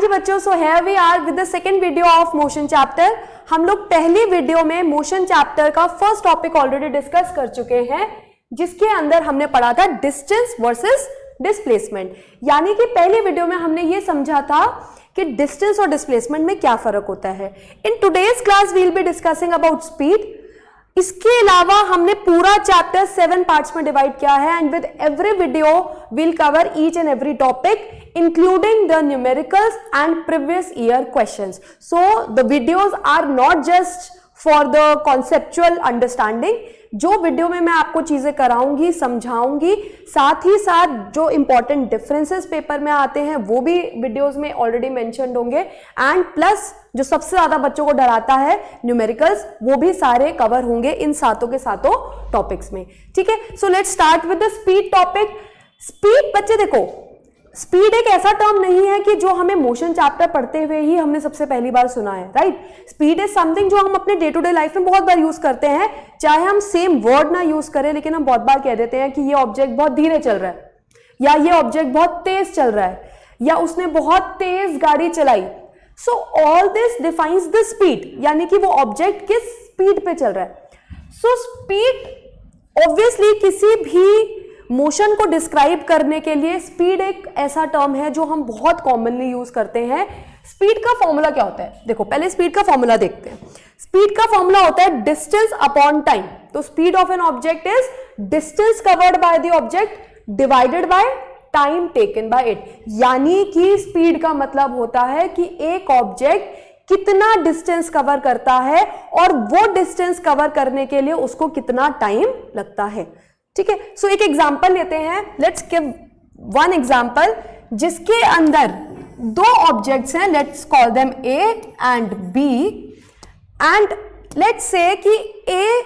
बच्चों, so here we are with the second video of motion chapter. हम लोग पहली वीडियो में मोशन चैप्टर का फर्स्ट टॉपिक ऑलरेडी डिस्कस कर चुके हैं, जिसके अंदर हमने पढ़ा था डिस्टेंस वर्सेस डिस्प्लेसमेंट। यानी कि पहली वीडियो में हमने ये समझा था कि डिस्टेंस और डिस्प्लेसमेंट में क्या फर्क होता है। In today's class we will be discussing about speed. इसके अलावा हमने पूरा चैप्टर 7 पार्ट्स में डिवाइड किया है and with every video will cover each and every topic including the numericals and previous year questions. So the videos are not just for the conceptual understanding. जो video में मैं आपको चीजें कराऊंगी, समझाऊंगी, साथ ही साथ जो इंपॉर्टेंट डिफरेंसेस पेपर में आते हैं वो भी वीडियोस में ऑलरेडी मेंशन्ड होंगे, एंड प्लस जो सबसे ज्यादा बच्चों को डराता है न्यूमेरिकल्स, वो भी सारे कवर होंगे इन सातों के सातों टॉपिक्स में। ठीक है, so let's start with the speed topic. Speed बच्चे देखो, स्पीड एक ऐसा टर्म नहीं है कि जो हमें मोशन चैप्टर पढ़ते हुए ही हमने सबसे पहली बार सुना है, राइट। स्पीड इज समथिंग जो हम अपने डे टू डे लाइफ में बहुत बार यूज करते हैं, चाहे हम सेम वर्ड ना यूज करें, लेकिन हम बहुत बार कह देते हैं कि ये ऑब्जेक्ट बहुत धीरे चल रहा है, या ये ऑब्जेक्ट बहुत तेज चल रहा है, या उसने बहुत तेज गाड़ी चलाई। So all this defines the speed, यानी कि वो ऑब्जेक्ट किस स्पीड पे चल रहा है। सो स्पीड ऑब्वियसली किसी भी मोशन को डिस्क्राइब करने के लिए स्पीड एक ऐसा टर्म है जो हम बहुत कॉमनली यूज करते हैं। स्पीड का फॉर्मूला क्या होता है, देखो पहले स्पीड का फॉर्मूला देखते हैं। स्पीड का फॉर्मूला होता है डिस्टेंस अपॉन टाइम। तो speed of an object is distance covered by the object divided by time taken by it. यानी कि स्पीड का मतलब होता है कि एक ऑब्जेक्ट कितना डिस्टेंस कवर करता है और वो डिस्टेंस कवर करने के लिए उसको कितना टाइम लगता है। ठीक है, सो एक एग्जांपल लेते हैं। लेट्स गिव वन एग्जांपल जिसके अंदर दो ऑब्जेक्ट्स हैं, let's call them A and B, and let's say कि ए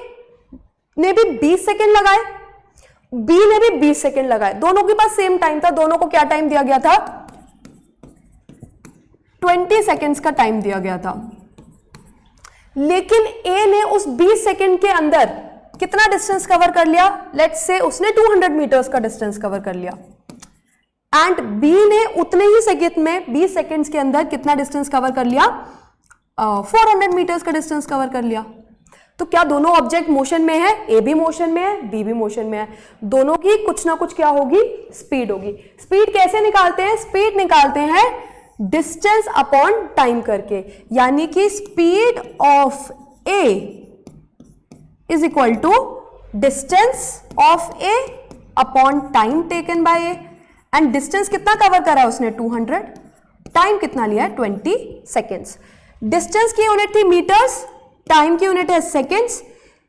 ने भी 20 सेकेंड लगाए, बी ने भी 20 सेकेंड लगाए, दोनों के पास सेम टाइम था। दोनों को क्या टाइम दिया गया था, 20 सेकेंड्स का टाइम दिया गया था। लेकिन ए ने उस 20 सेकेंड के अंदर कितना डिस्टेंस कवर कर लिया, लेट्स से उसने 200 मीटर्स का डिस्टेंस कवर कर लिया, एंड बी ने उतने ही सेकंड में 20 सेकंड्स के अंदर कितना डिस्टेंस कवर कर लिया, 400 मीटर्स का डिस्टेंस कवर कर लिया। तो क्या दोनों ऑब्जेक्ट मोशन में है, ए भी मोशन में है, बी भी मोशन में है, दोनों की कुछ ना कुछ क्या होगी, स्पीड होगी। स्पीड कैसे निकालते हैं, स्पीड निकालते हैं डिस्टेंस अपॉन टाइम करके। यानी कि speed of A is equal to distance of A upon time taken by A, and distance कितना कवर करा है उसने, 200, टाइम कितना लिया है, 20 सेकेंड्स। डिस्टेंस की यूनिट थी मीटर्स, टाइम की यूनिट है सेकेंड्स,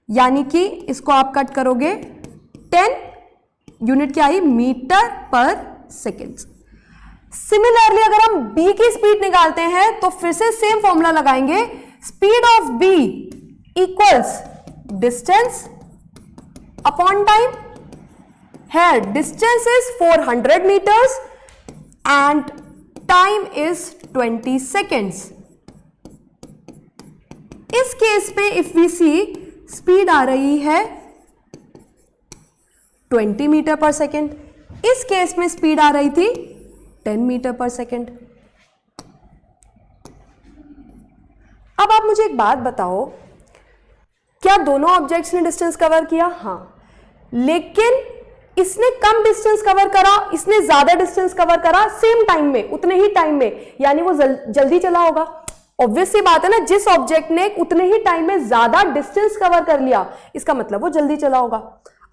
यानी कि इसको आप कट करोगे 10, यूनिट क्या आई, मीटर पर सेकेंड्स। सिमिलरली अगर हम B की स्पीड निकालते हैं तो फिर से सेम फॉर्मूला लगाएंगे, speed of B equals distance upon time. Here distance is 400 meters and time is 20 seconds. इस केस पे if we see स्पीड आ रही है 20 मीटर पर सेकेंड, इस केस में स्पीड आ रही थी 10 मीटर पर सेकेंड। अब आप मुझे एक बात बताओ, क्या दोनों ऑब्जेक्ट्स ने डिस्टेंस कवर किया, हाँ, लेकिन इसने कम डिस्टेंस कवर करा, इसने ज्यादा डिस्टेंस कवर करा सेम टाइम में, उतने ही टाइम में, यानी वो जल्दी चला होगा। ऑब्वियस सी बात है ना, जिस ऑब्जेक्ट ने उतने ही टाइम में ज्यादा डिस्टेंस कवर कर लिया, इसका मतलब वो जल्दी चला होगा।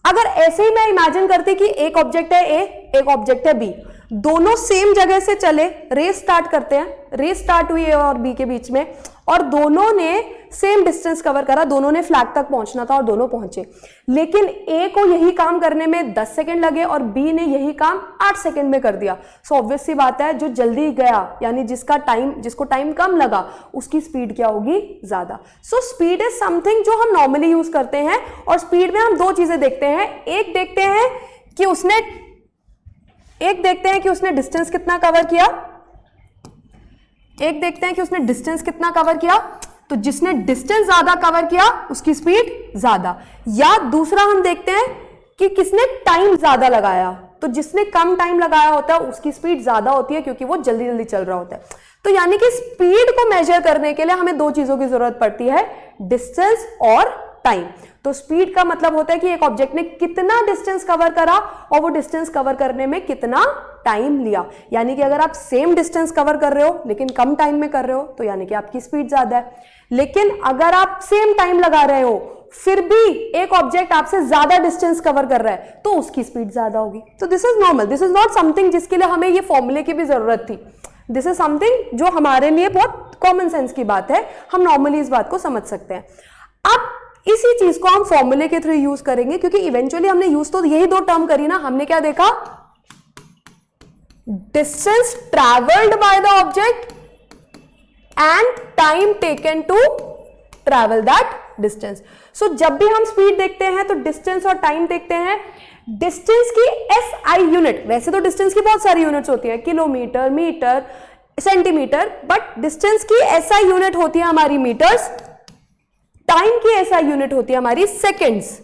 अगर ऐसे ही मैं इमेजिन करती कि एक ऑब्जेक्ट है ए, एक ऑब्जेक्ट है बी, दोनों सेम जगह से चले, रेस स्टार्ट करते हैं, रेस स्टार्ट हुई ए और बी के बीच में, और दोनों ने सेम डिस्टेंस कवर करा, दोनों ने फ्लैग तक पहुंचना था और दोनों पहुंचे। लेकिन ए को यही काम करने में 10 सेकंड लगे और बी ने यही काम 8 सेकंड में कर दिया। सो ऑब्वियस सी बात है, जो जल्दी गया यानी जिसको टाइम कम लगा, उसकी स्पीड क्या होगी, ज्यादा। सो स्पीड इज समथिंग जो हम नॉर्मली यूज करते हैं, और स्पीड में हम दो चीजें देखते हैं। एक देखते हैं कि उसने डिस्टेंस कितना कवर किया, एक देखते हैं कि उसने डिस्टेंस कितना कवर किया। तो जिसने डिस्टेंस ज्यादा कवर किया उसकी स्पीड ज्यादा, या दूसरा हम देखते हैं कि किसने टाइम ज्यादा लगाया। तो जिसने कम टाइम लगाया होता है उसकी स्पीड ज्यादा होती है, क्योंकि वो जल्दी जल्दी चल रहा होता है। तो यानी कि स्पीड को मेजर करने के लिए हमें दो चीजों की जरूरत पड़ती है, डिस्टेंस और टाइम। तो स्पीड का मतलब होता है कि एक ऑब्जेक्ट ने कितना डिस्टेंस कवर करा और वो डिस्टेंस कवर करने में कितना टाइम लिया। यानी कि अगर आप सेम डिस्टेंस कवर कर रहे हो लेकिन कम टाइम में कर रहे हो तो यानी कि आपकी स्पीड ज्यादा है। लेकिन अगर आप सेम टाइम लगा रहे हो फिर भी एक ऑब्जेक्ट आपसे ज्यादा डिस्टेंस कवर कर रहा है तो उसकी स्पीड ज्यादा होगी। तो this is normal, this is not something जिसके लिए हमें ये फॉर्मूले की भी जरूरत थी। दिस इज समथिंग जो हमारे लिए बहुत कॉमन सेंस की बात है, हम नॉर्मली इस बात को समझ सकते हैं। अब इसी चीज को हम फॉर्मूले के थ्रू यूज करेंगे क्योंकि इवेंचुअली हमने यूज तो यही दो टर्म करी ना। हमने क्या देखा, distance travelled by the object and time taken to travel that distance. So जब भी हम स्पीड देखते हैं तो डिस्टेंस और टाइम देखते हैं। डिस्टेंस की एसआई यूनिट, वैसे तो डिस्टेंस की बहुत सारी यूनिट्स होती है, kilometre, metre, centimetre, but distance की एसआई यूनिट होती है हमारी मीटर्स, टाइम की एसआई यूनिट होती है हमारी सेकेंड्स।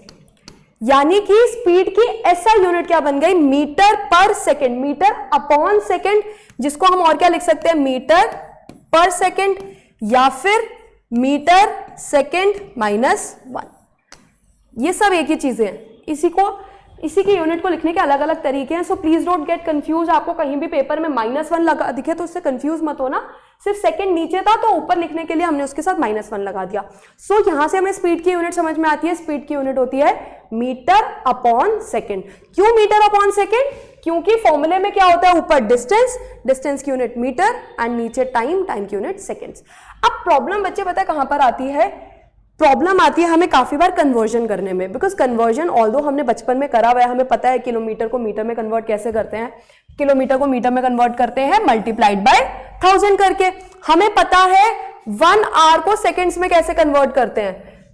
यानी कि स्पीड की एसआई यूनिट क्या बन गई, metre per second, metre upon second, जिसको हम और क्या लिख सकते हैं, मीटर पर सेकेंड या फिर मीटर सेकेंड -1। ये सब एक ही चीजें हैं, इसी की यूनिट को लिखने के अलग अलग तरीके हैं। So please don't get confuse. आपको कहीं भी पेपर में -1 लगा दिखे तो उससे कंफ्यूज मत होना। सिर्फ सेकंड नीचे था तो ऊपर लिखने के लिए हमने उसके साथ -1 लगा दिया। सो यहां से हमें स्पीड की यूनिट समझ में आती है। स्पीड की यूनिट होती है मीटर अपॉन सेकेंड। क्यों मीटर अपॉन सेकेंड? क्योंकि फॉर्मूले में क्या होता है, ऊपर डिस्टेंस, डिस्टेंस की यूनिट मीटर एंड नीचे टाइम, टाइम की यूनिट सेकेंड्स। अब प्रॉब्लम बच्चे पता है कहां पर आती है, प्रॉब्लम आती है हमें काफी बार कन्वर्जन करने में। बिकॉज कन्वर्जन ऑल्दो हमने बचपन में करा हुआ है, हमें पता है किलोमीटर को मीटर में कन्वर्ट कैसे करते हैं। किलोमीटर को मीटर में कन्वर्ट करते हैं मल्टीप्लाइड बाय 1000 करके। हमें पता है 1 आवर को सेकेंड्स में कैसे कन्वर्ट करते हैं,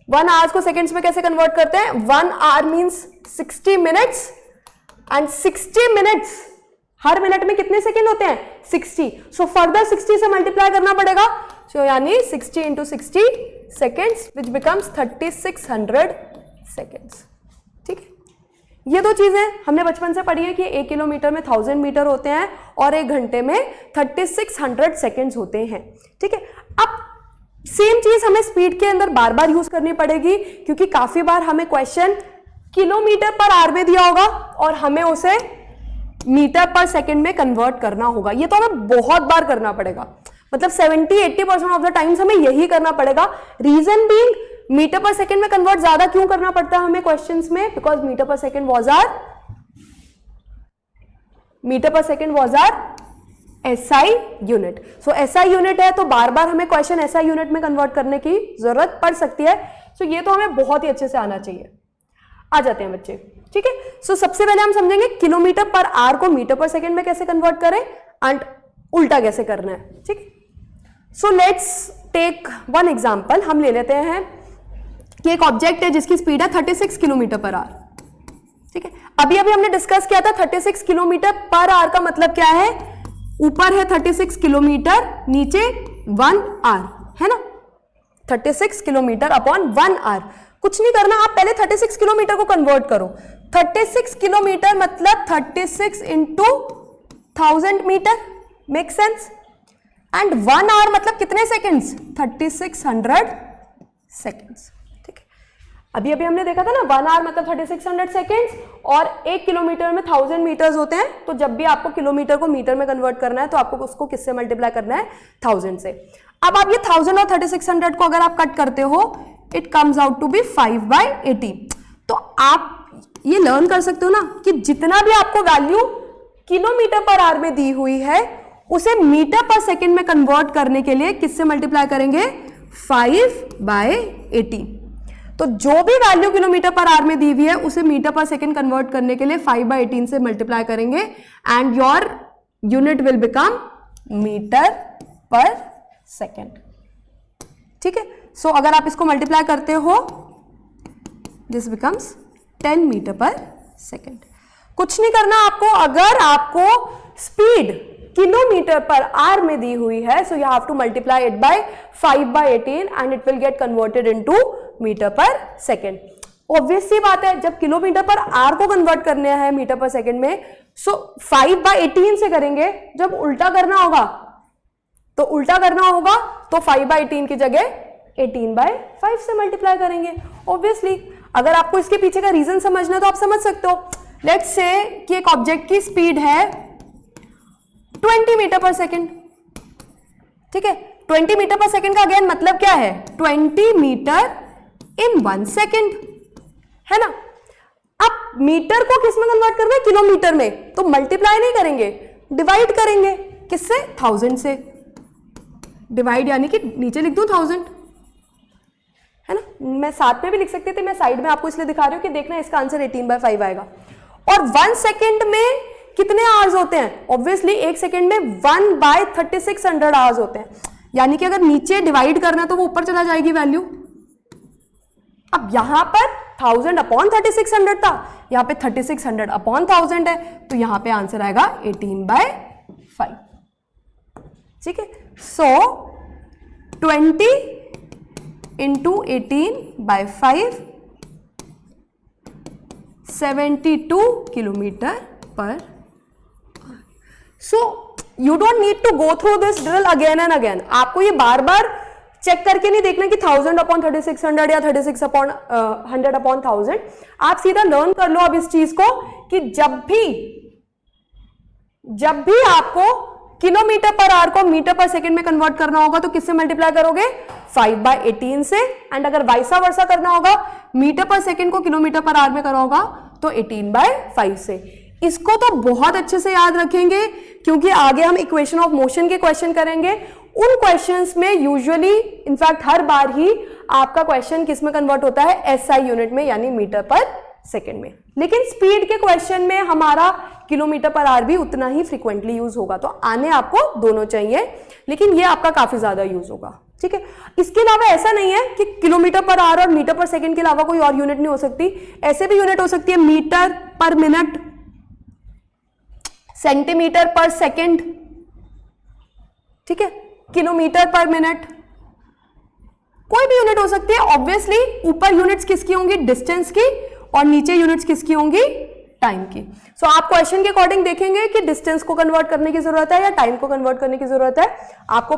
1 आवर्स को सेकेंड्स में कैसे कन्वर्ट करते हैं। 1 hour means 60 minutes and 60 minutes, हर मिनट में कितने सेकेंड होते हैं, 60। सो फर्दर 60 से मल्टीप्लाई करना पड़ेगा। सो यानी 60 into 60 seconds which becomes 3600 seconds. ठीक है, ये दो चीजें हमने बचपन से पढ़ी है कि 1 किलोमीटर में 1000 मीटर होते हैं और 1 घंटे में 3600 सेकेंड्स होते हैं। ठीक है, अब सेम चीज हमें स्पीड के अंदर बार बार यूज करनी पड़ेगी क्योंकि काफी बार हमें क्वेश्चन किलोमीटर पर आवर में दिया होगा और हमें उसे मीटर पर सेकेंड में कन्वर्ट करना होगा। ये तो हमें बहुत बार करना पड़ेगा, मतलब 70-80% ऑफ द टाइम्स हमें यही करना पड़ेगा। Reason being, metre per second में कन्वर्ट ज्यादा क्यों करना पड़ता है हमें क्वेश्चंस में, because metre per second was our SI unit. So SI unit है तो बार बार हमें क्वेश्चन एसआई यूनिट में कन्वर्ट करने की जरूरत पड़ सकती है। सो ये तो हमें बहुत ही अच्छे से आना चाहिए। आ जाते हैं बच्चे, ठीक है। सो सबसे पहले हम समझेंगे किलोमीटर पर आवर को मीटर पर सेकेंड में कैसे कन्वर्ट करें एंड उल्टा कैसे करना है। ठीक, so let's take one example. हम ले लेते हैं कि एक ऑब्जेक्ट है जिसकी स्पीड है 36 किलोमीटर पर आवर। ठीक है, अभी अभी हमने डिस्कस किया था 36 किलोमीटर पर आवर का मतलब क्या है, ऊपर है 36 किलोमीटर, नीचे 1 आवर, है ना। 36 किलोमीटर अपॉन 1 आवर। कुछ नहीं करना, आप पहले 36 किलोमीटर को कन्वर्ट करो। 36 किलोमीटर मतलब 36 into 1000 metre, make sense. And 1 hour मतलब कितने सेकेंड्स, 3600 सेकेंड्स। ठीक है, अभी अभी हमने देखा था ना 1 आवर मतलब 3600 सेकेंड्स और 1 किलोमीटर में 1000 मीटर्स होते हैं। तो जब भी आपको किलोमीटर को मीटर में कन्वर्ट करना है तो आपको उसको किससे मल्टीप्लाई करना है, 1000 से। अब आप ये 1000 और 3600 को अगर आप कट करते हो, it comes out to be 5/80। तो आप ये लर्न कर सकते हो ना कि जितना भी आपको वैल्यू किलोमीटर पर आवर में दी हुई है उसे मीटर पर सेकेंड में कन्वर्ट करने के लिए किससे मल्टीप्लाई करेंगे, 5/80। तो जो भी वैल्यू किलोमीटर पर आवर में दी हुई है उसे मीटर पर सेकेंड कन्वर्ट करने के लिए 5/18 से मल्टीप्लाई करेंगे and your unit will become metre per second. ठीक है, सो अगर आप इसको मल्टीप्लाई करते हो this becomes 10 metre per second. कुछ नहीं करना आपको, अगर आपको स्पीड किलोमीटर पर आवर में दी हुई है so you have to multiply it by 5/18 and it will get converted into metre per second. Obvious सी बात है, जब किलोमीटर पर आवर को कन्वर्ट करने है मीटर पर सेकेंड में, सो 5/18 से करेंगे। जब उल्टा करना होगा तो उल्टा करना होगा तो 5/18 की जगह 18/5 से मल्टीप्लाई करेंगे। ऑब्वियसली अगर आपको इसके पीछे का रीजन समझना है तो आप समझ सकते हो। लेट्स से कि एक ऑब्जेक्ट की स्पीड है 20 मीटर पर सेकेंड, ठीक है। 20 मीटर पर सेकेंड का अगेन मतलब क्या है, 20 मीटर इन 1 सेकेंड, है ना। अब मीटर को किस में कन्वर्ट करना है, किलोमीटर में, तो मल्टीप्लाई नहीं करेंगे, डिवाइड करेंगे। किससे, 1000 से। डिवाइड यानी कि नीचे लिख दूं 1000, है ना। मैं साथ में भी लिख सकती थी, मैं साइड में आपको इसलिए दिखा रही हूं कि देखना इसका आंसर 18/5 आएगा। और 1 सेकेंड में कितने आवर्स होते हैं, ऑब्वियसली 1 सेकेंड में 1/3600 आवर्स होते हैं, यानी कि अगर नीचे डिवाइड करना है तो वो ऊपर चला जाएगी वैल्यू। अब यहां पर 1000/3600 था, यहां पे 3600/1000 है, तो यहां पे आंसर आएगा 18/5, ठीक है। सो 20 × 18/5 72 kilometre per. So you don't need to go through this drill again and again. आपको ये बार बार चेक करके नहीं देखना कि 1000/3600 या 36/100/1000। आप सीधा लर्न कर लो अब इस चीज को कि जब भी आपको किलोमीटर पर आवर को मीटर पर सेकेंड में कन्वर्ट करना होगा तो किससे मल्टीप्लाई करोगे, 5/18 से। एंड अगर वाइसा वर्सा करना होगा, मीटर पर सेकेंड को किलोमीटर पर आवर में करना होगा तो 18/5 से। इसको तो बहुत अच्छे से याद रखेंगे क्योंकि आगे हम इक्वेशन ऑफ मोशन के क्वेश्चन करेंगे। उन क्वेश्चंस में यूजुअली इनफैक्ट हर बार ही आपका क्वेश्चन किस में कन्वर्ट होता है, एसआई यूनिट में, यानी मीटर पर सेकेंड में। लेकिन स्पीड के क्वेश्चन में हमारा किलोमीटर पर आवर भी उतना ही फ्रीक्वेंटली यूज होगा, तो आने आपको दोनों चाहिए, लेकिन ये आपका काफी ज्यादा यूज होगा, ठीक है। इसके अलावा ऐसा नहीं है कि किलोमीटर पर आवर और मीटर पर सेकेंड के अलावा कोई और यूनिट नहीं हो सकती। ऐसे भी यूनिट हो सकती है मीटर पर मिनट, सेंटीमीटर पर सेकेंड, ठीक है, किलोमीटर पर मिनट, कोई भी यूनिट हो सकती है। ऑब्वियसली ऊपर यूनिट्स किसकी होंगी, डिस्टेंस की, और नीचे यूनिट्स किसकी होंगी, टाइम की। सो आप क्वेश्चन के अकॉर्डिंग देखेंगे कि डिस्टेंस को कन्वर्ट करने की जरूरत है या टाइम को कन्वर्ट करने की जरूरत है। आपको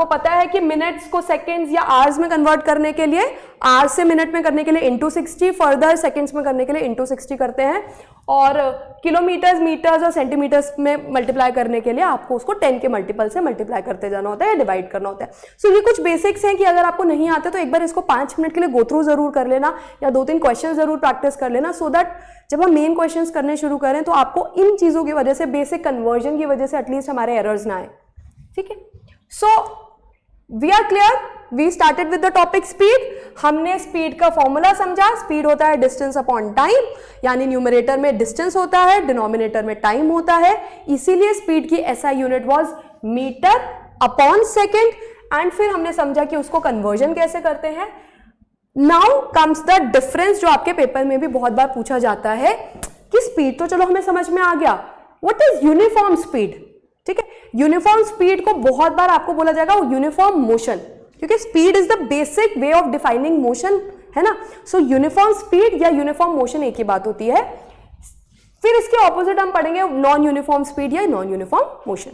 पता है कि मिनट्स को सेकेंड्स या आवर्स में कन्वर्ट करने के लिए, आवर्स से मिनट में करने के लिए इंटू 60, फर्दर सेकेंड्स में करने के लिए इंटू 60 करते हैं, और किलोमीटर्स, मीटर्स और सेंटीमीटर्स में मल्टीप्लाई करने के लिए आपको उसको 10 के मल्टीपल से मल्टीप्लाई करते जाना होता है या डिवाइड करना होता है। सो ये कुछ बेसिक्स हैं कि अगर आपको नहीं आते तो एक बार इसको 5 मिनट के लिए गो थ्रू जरूर कर लेना या 2-3 क्वेश्चन जरूर प्रैक्टिस कर लेना, सो दैट जब हम मेन क्वेश्चन करने शुरू करें तो आपको इन चीजों की वजह से, बेसिक कन्वर्जन की वजह से एटलीस्ट हमारे एरर्स ना आए, ठीक है। So we are clear, we started with the topic speed. हमने स्पीड का फॉर्मूला समझा, स्पीड होता है डिस्टेंस अपॉन टाइम, यानी न्यूमरेटर में डिस्टेंस होता है, डिनोमिनेटर में टाइम होता है, इसीलिए स्पीड की SI unit was metre upon second. And फिर हमने समझा कि उसको कन्वर्जन कैसे करते हैं। नाउ कम्स द डिफरेंस, जो आपके पेपर में भी बहुत बार पूछा जाता है कि स्पीड तो चलो हमें समझ में आ गया, व्हाट इज यूनिफॉर्म स्पीड, ठीक है। यूनिफॉर्म स्पीड को बहुत बार आपको बोला जाएगा यूनिफॉर्म मोशन, क्योंकि speed is the basic way of defining motion, है ना। सो यूनिफॉर्म स्पीड या यूनिफॉर्म मोशन एक ही बात होती है। फिर इसके ऑपोजिट हम पढ़ेंगे नॉन यूनिफॉर्म स्पीड या नॉन यूनिफॉर्म मोशन।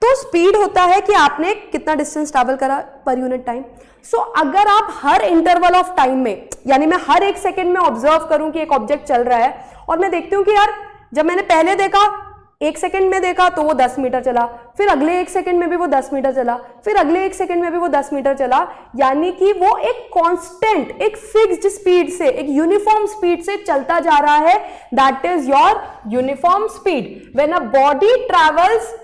तो स्पीड होता है कि आपने कितना डिस्टेंस ट्रैवल करा पर यूनिट टाइम। सो अगर आप हर इंटरवल ऑफ टाइम में, यानी मैं हर 1 सेकेंड में ऑब्जर्व करूं कि एक ऑब्जेक्ट चल रहा है, और मैं देखती हूं कि यार जब मैंने पहले देखा 1 सेकेंड में देखा तो वो 10 मीटर चला, फिर अगले 1 सेकेंड में भी वो 10 मीटर चला, फिर अगले 1 सेकेंड में भी वो 10 मीटर चला, यानी कि वो एक कांस्टेंट, एक फिक्स्ड स्पीड से, एक यूनिफॉर्म स्पीड से चलता जा रहा है। That is your uniform speed. When a body travels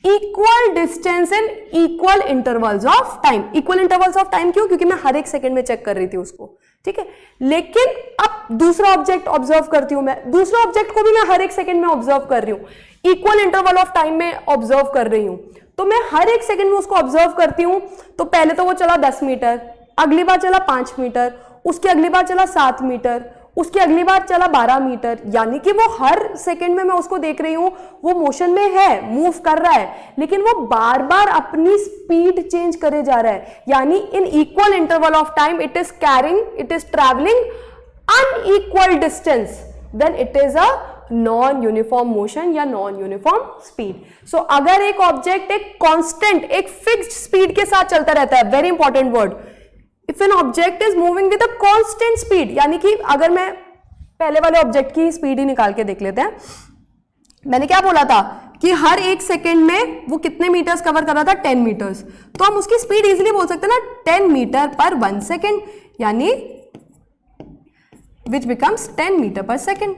equal distance in equal intervals of time. Equal intervals of time क्यों, क्योंकि मैं हर 1 सेकेंड में चेक कर रही थी उसको, ठीक है। लेकिन अब दूसरा ऑब्जेक्ट ऑब्जर्व करती हूं मैं, दूसरा ऑब्जेक्ट को भी मैं हर 1 सेकेंड में ऑब्जर्व कर रही हूं, इक्वल इंटरवल ऑफ टाइम में ऑब्जर्व कर रही हूं, तो मैं हर 1 सेकेंड में उसको ऑब्जर्व करती हूं। तो पहले तो वो चला 10 मीटर, अगली बार चला 5 मीटर, उसकी अगली बार चला 7 मीटर, उसकी अगली बार चला 12 मीटर, यानी कि वो हर सेकेंड में मैं उसको देख रही हूं, वो मोशन में है, मूव कर रहा है, लेकिन वो बार बार अपनी स्पीड चेंज करे जा रहा है। यानी in equal interval of time it is travelling unequal distance, then it is a non uniform motion या नॉन यूनिफॉर्म स्पीड। सो अगर एक ऑब्जेक्ट एक कांस्टेंट एक फिक्स्ड स्पीड के साथ चलता रहता है, very important word, if an object is moving with a constant speed, यानी कि अगर मैं पहले वाले ऑब्जेक्ट की स्पीड ही निकाल के देख लेते हैं। मैंने क्या बोला था कि हर एक सेकेंड में वो कितने मीटर्स कवर कर रहा था, 10 मीटर्स। तो हम उसकी स्पीड इजीली बोल सकते हैं ना 10 मीटर पर 1 सेकेंड, यानी which becomes 10 metre per second.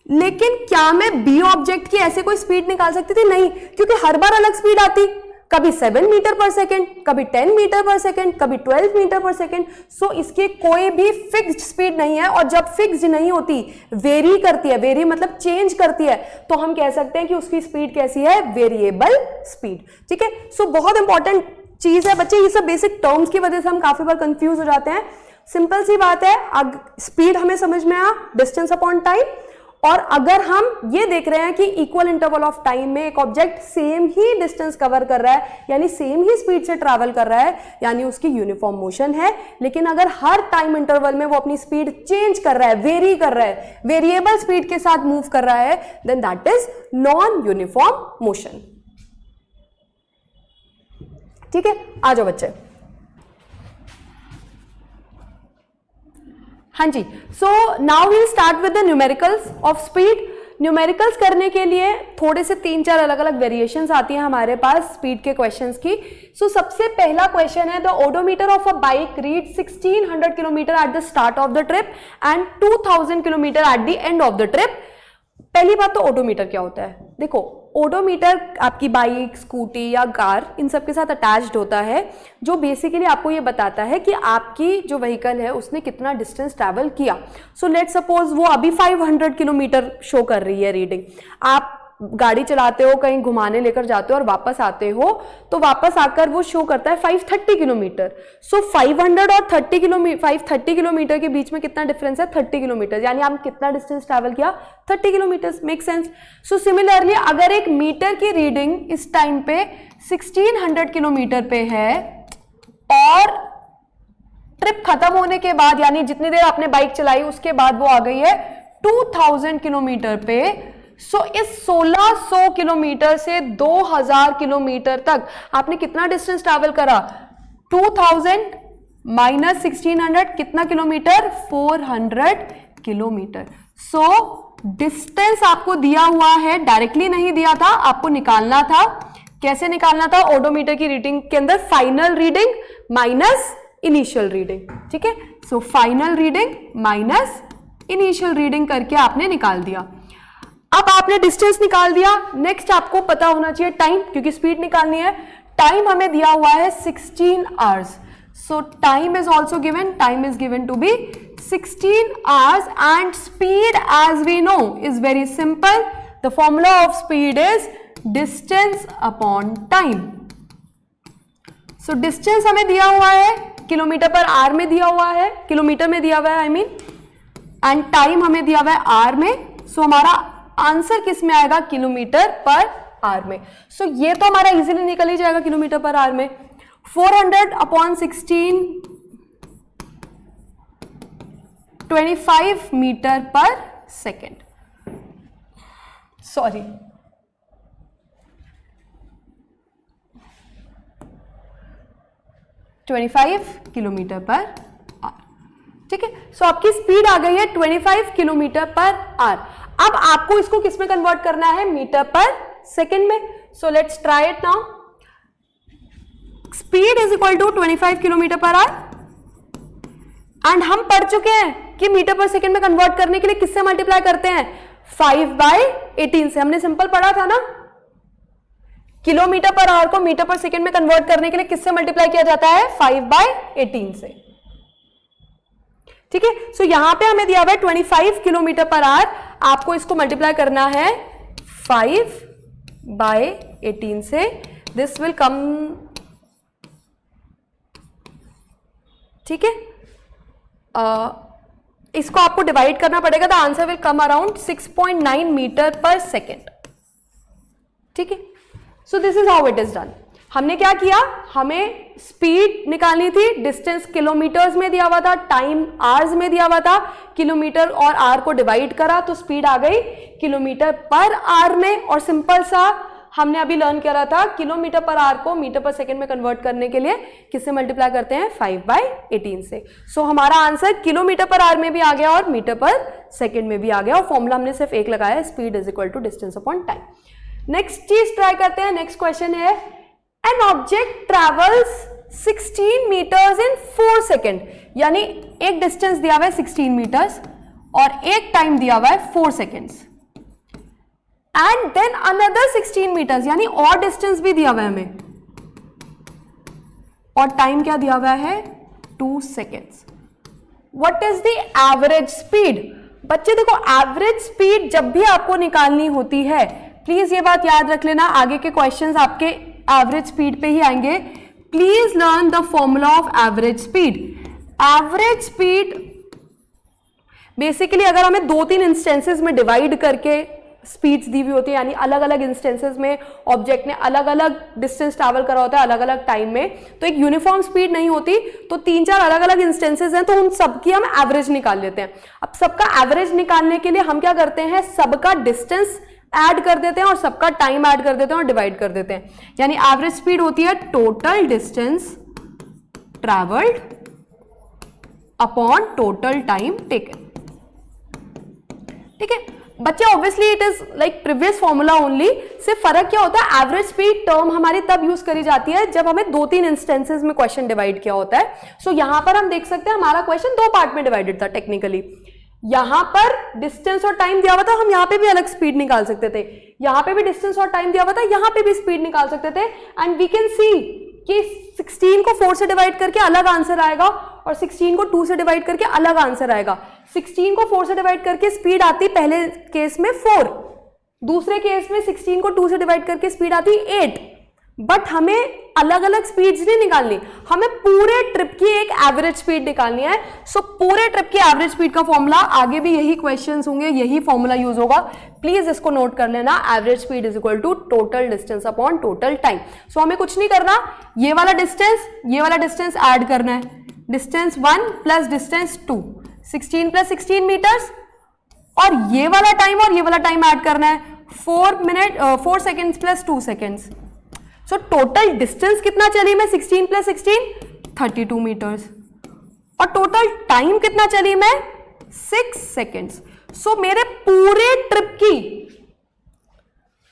लेकिन क्या मैं बी ऑब्जेक्ट की ऐसे कोई स्पीड निकाल सकती थी? नहीं, क्योंकि हर बार अलग स्पीड आती, कभी 7 मीटर पर सेकेंड, कभी 10 मीटर पर सेकेंड, कभी 12 मीटर पर सेकेंड। सो इसकी कोई भी फिक्स्ड स्पीड नहीं है, और जब फिक्स्ड नहीं होती, वेरी करती है, वेरी मतलब चेंज करती है, तो हम कह सकते हैं कि उसकी स्पीड कैसी है, वेरिएबल स्पीड। ठीक है, सो बहुत इंपॉर्टेंट चीज है बच्चे, ये सब बेसिक टर्म्स की वजह से हम काफी बार कंफ्यूज हो जाते हैं। सिंपल सी बात है, स्पीड हमें समझ में आया, डिस्टेंस अपॉन टाइम। और अगर हम ये देख रहे हैं कि इक्वल इंटरवल ऑफ टाइम में एक ऑब्जेक्ट सेम ही डिस्टेंस कवर कर रहा है, यानी सेम ही स्पीड से ट्रैवल कर रहा है, यानी उसकी यूनिफॉर्म मोशन है। लेकिन अगर हर टाइम इंटरवल में वो अपनी स्पीड चेंज कर रहा है, वेरी कर रहा है, वेरिएबल स्पीड के साथ मूव कर रहा है, then that is non uniform motion. ठीक है, आ जाओ बच्चे। हाँ जी, so now we'll start with the numericals of speed. Numericals करने के लिए थोड़े से 3-4 अलग अलग वेरिएशंस आती हैं हमारे पास स्पीड के क्वेश्चंस की। सो सबसे पहला क्वेश्चन है, the odometer of a bike read 1600 kilometre at the start of the trip and 2000 kilometre at the end of the trip. पहली बात तो ओडोमीटर क्या होता है? देखो, ओडोमीटर आपकी बाइक, स्कूटी या कार इन सब के साथ अटैच्ड होता है, जो बेसिकली आपको ये बताता है कि आपकी जो व्हीकल है उसने कितना डिस्टेंस ट्रैवल किया। सो लेट सपोज वो अभी 500 किलोमीटर शो कर रही है रीडिंग। आप गाड़ी चलाते हो, कहीं घुमाने लेकर जाते हो और वापस आते हो, तो वापस आकर वो शो करता है 530 किलोमीटर। सो 500 और 530 किलोमीटर के बीच में कितना डिफरेंस है? 30 किलोमीटर, यानी आप कितना डिस्टेंस ट्रैवल किया? 30 kilometre. Make sense? So similarly अगर एक मीटर की रीडिंग इस टाइम पे 1600 किलोमीटर पे है और ट्रिप खत्म होने के बाद, यानी जितनी देर आपने बाइक चलाई उसके बाद वो आ गई है 2000 किलोमीटर पे। सो इस 1600 किलोमीटर से 2000 किलोमीटर तक आपने कितना डिस्टेंस ट्रैवल करा? 2000 माइनस 1600 कितना किलोमीटर? 400 किलोमीटर। सो डिस्टेंस आपको दिया हुआ है, डायरेक्टली नहीं दिया था, आपको निकालना था। कैसे निकालना था? ओडोमीटर की रीडिंग के अंदर final reading minus initial reading. ठीक है, so final reading minus initial reading करके आपने निकाल दिया। अब आपने डिस्टेंस निकाल दिया, नेक्स्ट आपको पता होना चाहिए टाइम, क्योंकि स्पीड निकालनी है। टाइम हमें दिया हुआ है 16 hours. So time is also given, time is given to be 16 hours and speed as we know is very simple. The formula of speed is distance upon time. So distance हमें दिया हुआ है kilometre per hour में दिया हुआ है, kilometre में दिया हुआ है आई मीन, एंड टाइम हमें दिया हुआ है आवर में। सो हमारा आंसर किस में आएगा? किलोमीटर पर आवर में। सो ये तो हमारा इजीली निकल ही जाएगा किलोमीटर पर आवर में। 400 upon 16 25 metre per second, sorry 25 kilometre per our. ठीक है, सो आपकी स्पीड आ गई है 25 किलोमीटर पर आवर। अब आपको इसको किस में कन्वर्ट करना है? मीटर पर सेकेंड में। So let's try it now. Speed is equal to 25 kilometre per hour, and हम पढ़ चुके हैं कि मीटर पर सेकेंड में कन्वर्ट करने के लिए किससे मल्टीप्लाई करते हैं? 5/18 से। हमने सिंपल पढ़ा था ना, किलोमीटर पर आवर को मीटर पर सेकेंड में कन्वर्ट करने के लिए किससे मल्टीप्लाई किया जाता है? 5/18 से। ठीक है, सो यहां पे हमें दिया हुआ है 25 किलोमीटर पर आवर, आपको इसको मल्टीप्लाई करना है 5/18 से। दिस विल कम, ठीक है, इसको आपको डिवाइड करना पड़ेगा। The answer will come around 6.9 metre per second. ठीक है, so this is how it is done. हमने क्या किया, हमें स्पीड निकालनी थी, डिस्टेंस किलोमीटर्स में दिया हुआ था, टाइम आवर्स में दिया हुआ था, किलोमीटर और आवर को डिवाइड करा तो स्पीड आ गई किलोमीटर पर आवर में। और सिंपल सा हमने अभी लर्न करा था, किलोमीटर पर आवर को मीटर पर सेकंड में कन्वर्ट करने के लिए किससे मल्टीप्लाई करते हैं, 5/18 से। सो हमारा आंसर किलोमीटर पर आवर में भी आ गया और मीटर पर सेकंड में भी आ गया, और फॉर्मूला हमने सिर्फ एक लगाया, speed is equal to distance upon time. Next चीज ट्राई करते हैं, नेक्स्ट क्वेश्चन है, an object travels 16 metres in 4 second, यानी एक डिस्टेंस दिया हुआ है 16 मीटर्स और एक टाइम दिया हुआ है 4 seconds, and then another 16 metres, यानी और डिस्टेंस भी दिया हुआ है हमें, और टाइम क्या दिया हुआ है, 2 seconds. What is the average speed? बच्चे देखो, एवरेज स्पीड जब भी आपको निकालनी होती है, प्लीज ये बात याद रख लेना, आगे के क्वेश्चंस आपके एवरेज स्पीड पे ही आएंगे। Please learn the formula of average speed. Average speed basically अगर हमें 2-3 इंस्टेंसेस में डिवाइड करके स्पीड्स दी हुई होती है, यानी अलग अलग इंस्टेंसेस में ऑब्जेक्ट ने अलग अलग डिस्टेंस ट्रैवल करा होता है अलग अलग टाइम में, तो एक यूनिफॉर्म स्पीड नहीं होती, तो 3-4 अलग अलग इंस्टेंसेस हैं, तो उन सबकी हम एवरेज निकाल लेते हैं। अब सबका एवरेज निकालने के लिए हम क्या करते हैं, सबका डिस्टेंस ऐड कर देते हैं और सबका टाइम ऐड कर देते हैं और डिवाइड कर देते हैं, यानी एवरेज स्पीड होती है total distance travelled upon total time taken. ठीक है बच्चे, obviously it is like previous formula only, सिर्फ फर्क क्या होता है, एवरेज स्पीड टर्म हमारी तब यूज करी जाती है जब हमें 2-3 इंस्टेंसेस में क्वेश्चन डिवाइड किया होता है। सो यहां पर हम देख सकते हैं हमारा क्वेश्चन 2 पार्ट में डिवाइडेड था टेक्निकली। यहां पर डिस्टेंस और टाइम दिया हुआ था, हम यहां पे भी अलग स्पीड निकाल सकते थे, यहां पे भी डिस्टेंस और टाइम दिया हुआ था, यहां पे भी स्पीड निकाल सकते थे, एंड वी कैन सी कि 16 को 4 से डिवाइड करके अलग आंसर आएगा और 16 को 2 से डिवाइड करके अलग आंसर आएगा। 16 को 4 से डिवाइड करके स्पीड आती पहले केस में 4, दूसरे केस में 16 को 2 से डिवाइड करके स्पीड आती 8, बट हमें अलग अलग स्पीड्स नहीं निकालनी, हमें पूरे ट्रिप की एक एवरेज स्पीड निकालनी है। सो पूरे ट्रिप की एवरेज स्पीड का फॉर्मूला, आगे भी यही क्वेश्चंस होंगे, यही फॉर्मूला यूज होगा, प्लीज इसको नोट कर लेना, average speed is equal to total distance upon total time. So हमें कुछ नहीं करना, ये वाला डिस्टेंस ऐड करना है, distance 1 plus distance 2, 16 plus 16 metres, और ये वाला टाइम और ये वाला टाइम ऐड करना है, 4 seconds plus 2 seconds. So total distance कितना चली मैं, 16 प्लस 16 32 मीटर्स, और टोटल टाइम कितना चली मैं, 6 सेकेंड्स। सो मेरे पूरे ट्रिप की,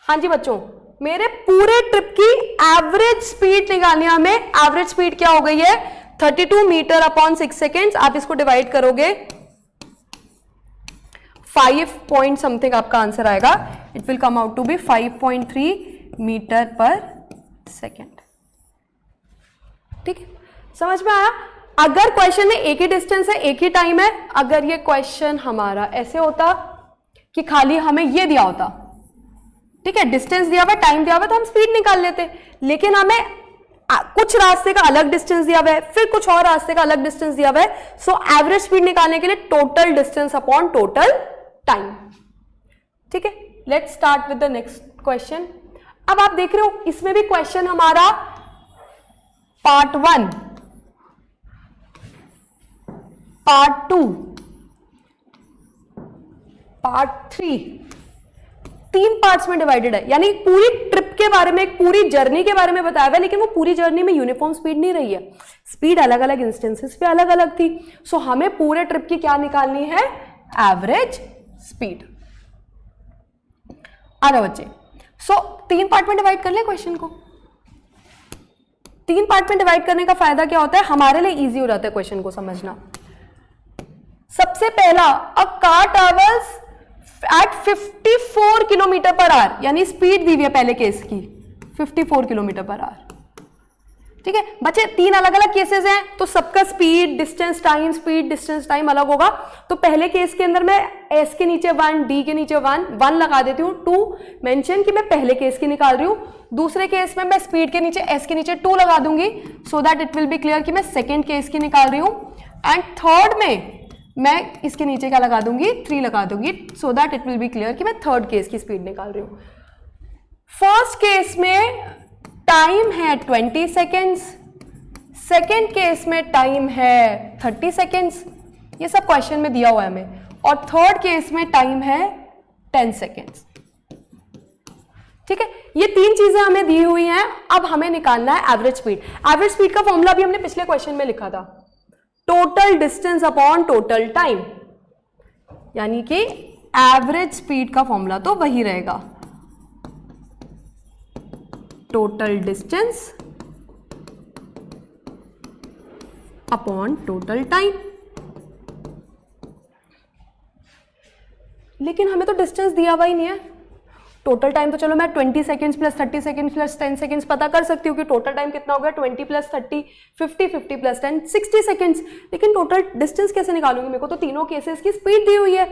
हाँ जी बच्चों, मेरे पूरे ट्रिप की एवरेज स्पीड निकालनी है हमें। एवरेज स्पीड क्या हो गई है, 32 मीटर अपॉन 6 सेकेंड्स। आप इसको डिवाइड करोगे 5 पॉइंट समथिंग आपका आंसर आएगा, it will come out to be 5.3 metre per second. ठीक है, समझ में आया? अगर क्वेश्चन में एक ही डिस्टेंस है, एक ही टाइम है, अगर ये क्वेश्चन हमारा ऐसे होता कि खाली हमें ये दिया होता, ठीक है, डिस्टेंस दिया हुआ, टाइम दिया हुआ, तो हम स्पीड निकाल लेते, लेकिन हमें कुछ रास्ते का अलग डिस्टेंस दिया हुआ है, फिर कुछ और रास्ते का अलग डिस्टेंस दिया हुआ है। सो एवरेज स्पीड निकालने के लिए total distance upon total time. ठीक है, let's start with the next question. अब आप देख रहे हो इसमें भी क्वेश्चन हमारा पार्ट 1, पार्ट 2, पार्ट 3, 3 पार्ट्स में डिवाइडेड है, यानी पूरी ट्रिप के बारे में, एक पूरी जर्नी के बारे में बताया हुआ है, लेकिन वो पूरी जर्नी में यूनिफॉर्म स्पीड नहीं रही है, स्पीड अलग अलग इंस्टेंसेस पे अलग अलग थी। सो हमें पूरे ट्रिप की क्या निकालनी है, एवरेज स्पीड। आ रहा बच्चे, सो 3 पार्ट में डिवाइड कर ले क्वेश्चन को। 3 पार्ट में डिवाइड करने का फायदा क्या होता है, हमारे लिए इजी हो जाता है क्वेश्चन को समझना। सबसे पहला, a car travels at 54 kilometre per hour, यानी स्पीड दी हुई है पहले केस की 54 किलोमीटर पर आवर। ठीक है बच्चे, 3 अलग अलग केसेस हैं, तो सबका speed distance time, speed distance time अलग होगा। तो पहले केस के अंदर मैं एस के नीचे 1, डी के नीचे 1 लगा देती हूँ, 2 मेंशन कि मैं पहले केस की निकाल रही हूँ। दूसरे केस में मैं स्पीड के नीचे एस के नीचे 2 लगा दूंगी, so that it will be clear कि मैं सेकेंड केस की निकाल रही हूँ। एंड थर्ड में मैं इसके नीचे क्या लगा दूंगी, 3 लगा दूंगी, so that it will be clear कि मैं थर्ड केस की स्पीड निकाल रही हूँ। फर्स्ट केस में टाइम है 20 सेकेंड्स, सेकेंड केस में टाइम है 30 सेकेंड्स, ये सब क्वेश्चन में दिया हुआ है हमें, और थर्ड केस में टाइम है 10 सेकेंड्स। ठीक है, ये तीन चीजें हमें दी हुई हैं। अब हमें निकालना है एवरेज स्पीड। एवरेज स्पीड का फॉर्मूला भी हमने पिछले क्वेश्चन में लिखा था, total distance upon total time, यानी कि एवरेज स्पीड का फॉर्मूला तो वही रहेगा, total distance upon total time. लेकिन हमें तो डिस्टेंस दिया हुआ ही नहीं है। टोटल टाइम तो चलो मैं 20 seconds plus 30 seconds plus 10 seconds पता कर सकती हूँ कि टोटल टाइम कितना होगा, 20 प्लस 30 50, 50 प्लस 10 60 सेकेंड्स। लेकिन टोटल डिस्टेंस कैसे निकालूंगी? मेरे को तो तीनों केसेस की स्पीड दी हुई है।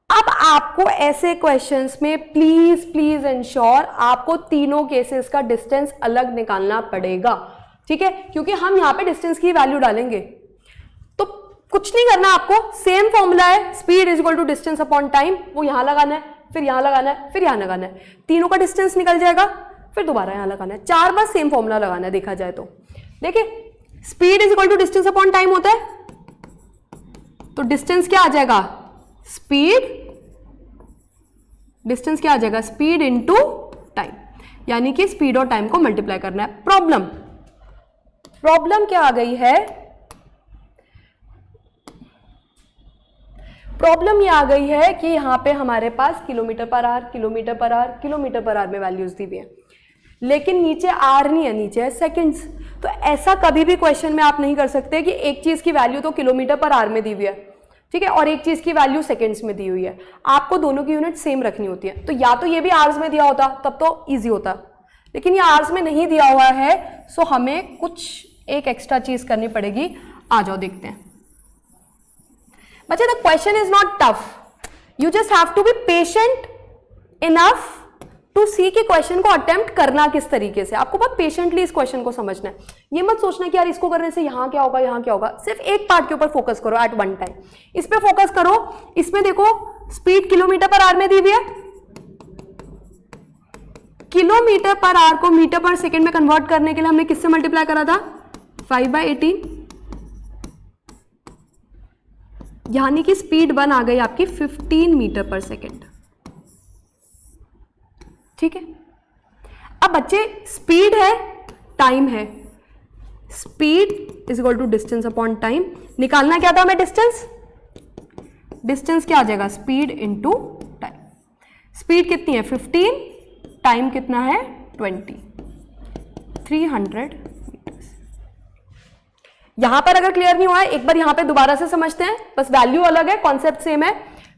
अब आपको ऐसे क्वेश्चंस में प्लीज प्लीज इंश्योर आपको तीनों केसेस का डिस्टेंस अलग निकालना पड़ेगा, ठीक है, क्योंकि हम यहाँ पे डिस्टेंस की वैल्यू डालेंगे। तो कुछ नहीं करना आपको, सेम फॉर्मूला है, speed is equal to distance upon time, वो यहां लगाना है, फिर यहां लगाना है, फिर यहां लगाना है, तीनों का डिस्टेंस निकल जाएगा, फिर दोबारा यहां लगाना है, 4 बार सेम फॉर्मूला लगाना है देखा जाए तो। देखिए speed is equal to distance upon time होता है, तो डिस्टेंस क्या आ जाएगा, स्पीड, डिस्टेंस क्या आ जाएगा, स्पीड इनटू टाइम, यानी कि स्पीड और टाइम को मल्टीप्लाई करना है। प्रॉब्लम क्या आ गई है, प्रॉब्लम ये आ गई है कि यहां पे हमारे पास kilometre per hour, kilometre per hour, kilometre per hour में वैल्यूज दी हुई है, लेकिन नीचे आर नहीं है, नीचे है सेकंड्स। तो ऐसा कभी भी क्वेश्चन में आप नहीं कर सकते कि एक चीज की वैल्यू तो किलोमीटर पर आवर में दी हुई है, ठीक है, और एक चीज की वैल्यू सेकंड्स में दी हुई है। आपको दोनों की यूनिट सेम रखनी होती है। तो या तो ये भी आवर्स में दिया होता तब तो इजी होता, लेकिन ये आवर्स में नहीं दिया हुआ है, सो हमें कुछ एक एक्स्ट्रा चीज करनी पड़ेगी। आ जाओ देखते हैं बच्चे। The question is not tough, you just have to be patient enough to see कि क्वेश्चन को अटेम्प्ट करना किस तरीके से। आपको बहुत पेशेंटली इस क्वेश्चन को समझना है। ये मत सोचना कि यार इसको करने से यहां क्या होगा, यहां क्या होगा। सिर्फ एक पार्ट के ऊपर फोकस करो एट वन टाइम, इस पे फोकस करो। इसमें देखो स्पीड किलोमीटर पर आवर में दी हुई है, किलोमीटर पर आवर को मीटर पर सेकेंड में कन्वर्ट करने के लिए हमने किससे मल्टीप्लाई करा था, 5/18, यानी कि स्पीड 1 आ गई आपकी 15 मीटर पर सेकेंड, ठीक है। अब बच्चे स्पीड है, टाइम है, speed is equal to distance upon time. निकालना क्या था हमें, डिस्टेंस, डिस्टेंस क्या आ जाएगा, स्पीड इनटू टाइम। स्पीड कितनी है 15, टाइम कितना है 20, 300 मीटर्स। यहां पर अगर क्लियर नहीं हुआ है एक बार यहां पे दोबारा से समझते हैं, बस वैल्यू अलग है, कॉन्सेप्ट सेम है।